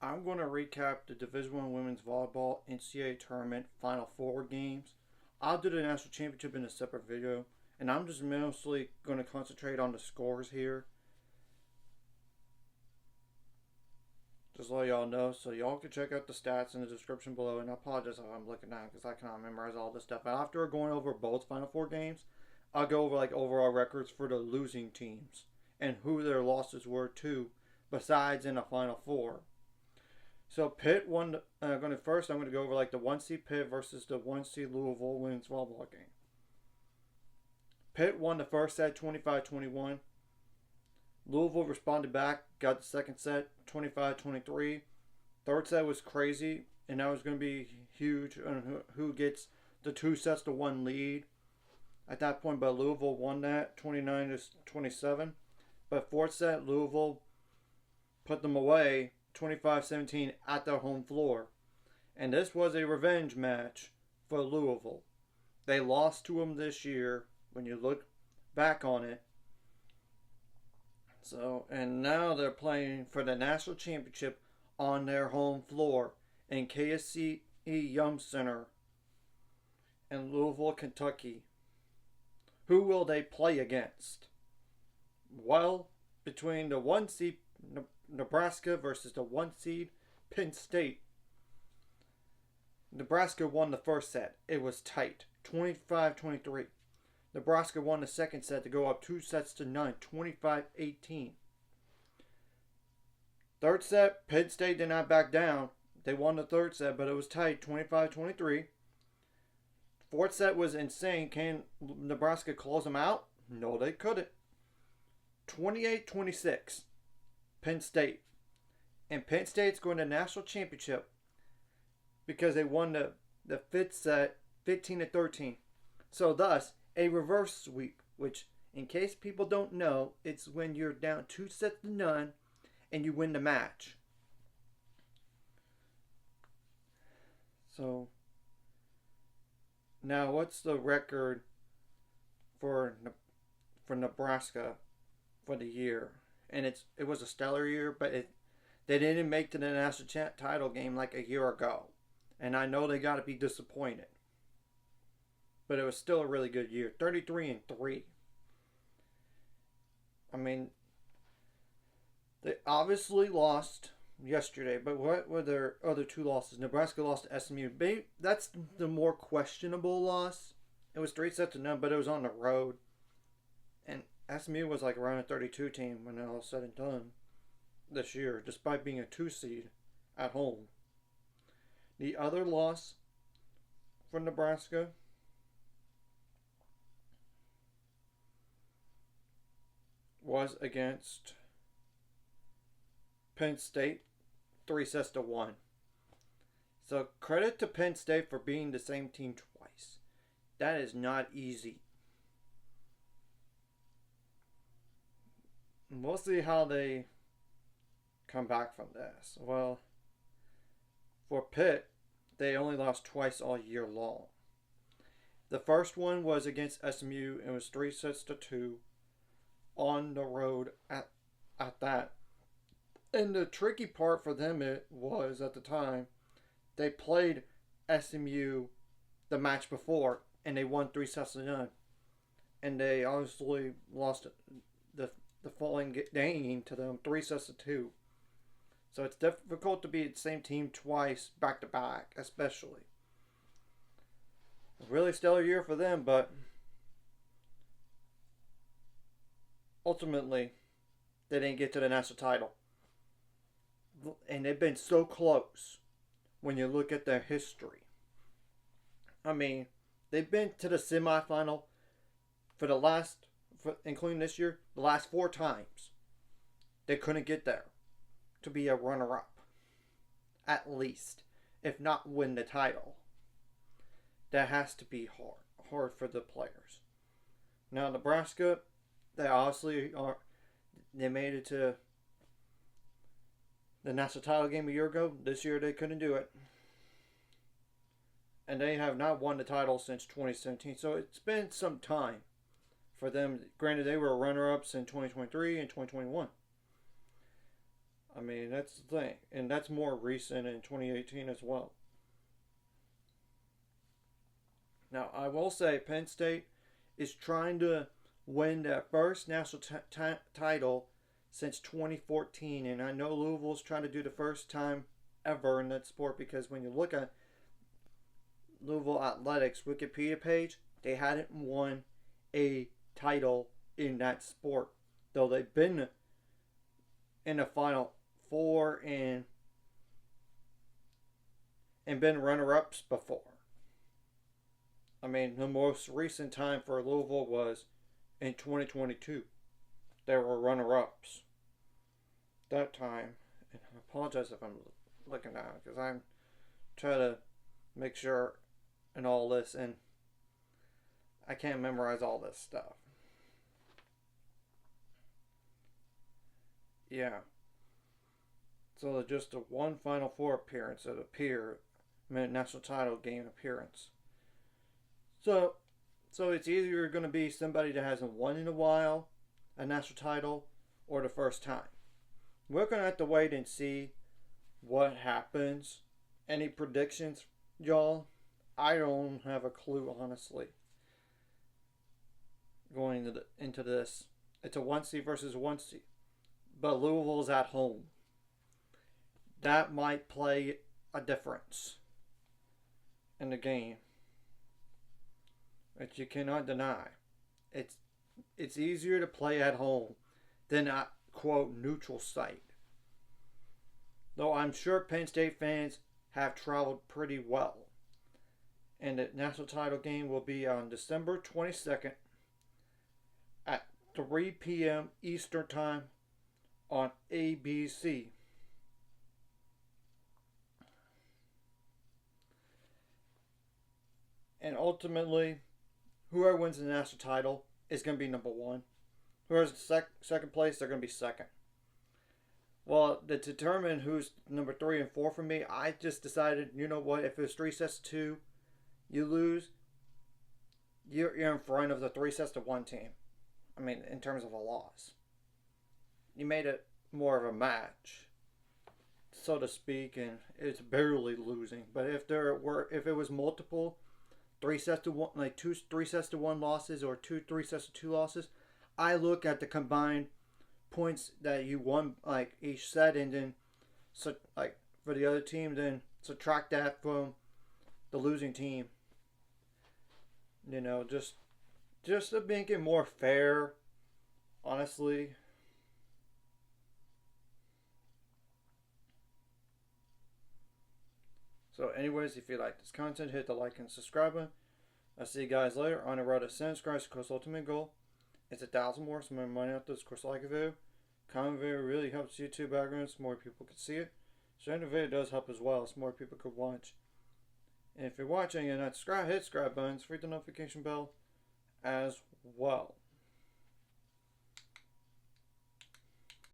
I'm going to recap the Division One Women's Volleyball NCAA Tournament Final Four games. I'll do the National Championship in a separate video, and I'm just mostly going to concentrate on the scores here. Just let y'all know, so y'all can check out the stats in the description below, and I apologize if I'm looking down because I cannot memorize all this stuff. After going over both Final Four games, I'll go over overall records for the losing teams and who their losses were to, besides in the Final Four. So Pitt won. I'm going to go over the 1 seed Pitt versus the 1 seed Louisville women's volleyball game. Pitt won the first set 25-21. Louisville responded back, got the second set 25-23. Third set was crazy, and that was going to be huge on who gets the 2-1 lead at that point. But Louisville won that 29-27. But fourth set, Louisville put them away 25-17 at their home floor. And this was a revenge match for Louisville. They lost to them this year when you look back on it. So, and now they're playing for the national championship on their home floor in KSCE Yum Center in Louisville, Kentucky. Who will they play against? Well, between the 1 seed Nebraska versus the 1 seed Penn State. Nebraska won the first set. It was tight, 25-23. Nebraska won the second set to go up 2-0, 25-18. Third set, Penn State did not back down. They won the third set, but it was tight, 25-23. Fourth set was insane. Can Nebraska close them out? No, they couldn't. 28-26. Penn State. And Penn State's going to national championship because they won the fifth set 15-13. So thus, a reverse sweep, which, in case people don't know, it's when you're down 2-0 and you win the match. So, now what's the record for Nebraska for the year? And it was a stellar year, but they didn't make to the national title game like a year ago. And I know they got to be disappointed. But it was still a really good year. 33-3. I mean, they obviously lost yesterday, but what were their other two losses? Nebraska lost to SMU. That's the more questionable loss. It was 3-0, but it was on the road. And SMU was around a 32 team when it all said and done this year, despite being a 2 seed at home. The other loss for Nebraska was against Penn State, 3-1. So credit to Penn State for being the same team twice. That is not easy. We'll see how they come back from this. Well, for Pitt, they only lost twice all year long. The first one was against SMU and it was 3-2 on the road at that. And the tricky part for them it was at the time, they played SMU the match before and they won 3-0. And they obviously lost the following game to them 3-2. So it's difficult to be the same team twice back to back, especially. A really stellar year for them, but ultimately they didn't get to the national title. And they've been so close when you look at their history. I mean, they've been to the semifinal including this year, the last 4 times. They couldn't get there to be a runner-up, at least, if not win the title. That has to be hard for the players. Now, Nebraska, they obviously they made it to the national title game a year ago. This year, they couldn't do it. And they have not won the title since 2017, so it's been some time for them. Granted, they were runner-ups in 2023 and 2021. I mean, that's the thing. And that's more recent in 2018 as well. Now, I will say Penn State is trying to win their first national title since 2014. And I know Louisville's trying to do the first time ever in that sport, because when you look at Louisville Athletics Wikipedia page, they hadn't won a title in that sport. Though they've been in the Final Four and been runner-ups before. I mean, the most recent time for Louisville was in 2022. They were runner-ups that time. And I apologize if I'm looking down, because I'm trying to make sure in all this, and I can't memorize all this stuff. Yeah. So just a one Final Four appearance that appear, national title game appearance. So it's either going to be somebody that hasn't won in a while, a national title, or the first time. We're going to have to wait and see what happens. Any predictions, y'all? I don't have a clue, honestly. Going into this, it's a 1 seed versus 1 seed, but Louisville's at home. That might play a difference in the game, which you cannot deny. It's easier to play at home than at, quote, neutral site. Though I'm sure Penn State fans have traveled pretty well. And the national title game will be on December 22nd at 3 p.m. Eastern Time on ABC. And ultimately, whoever wins the national title is going to be number one. Whoever's second place, they're going to be second. Well, to determine who's number 3 and 4 for me, I just decided, you know what, if it's 3 sets to 2, you lose, you're in front of the 3 sets to 1 team. I mean, in terms of a loss. You made it more of a match, so to speak, and it's barely losing. But if it was multiple 3 sets to 1, like 3 sets to 1 losses, or 3 sets to 2 losses, I look at the combined points that you won, like each set, and then like for the other team, then subtract that from the losing team. You know, just to make it more fair, honestly. So anyways, if you like this content, hit the like and subscribe button. I'll see you guys later on the road to 1,000 subscribers. Of course, ultimate goal is 1,000 more. So my money out this. Of course, like a video. Comment video really helps YouTube algorithms. More people can see it. Sharing the video does help as well, so more people could watch. And if you're watching and not subscribed, hit subscribe buttons, hit the notification bell as well.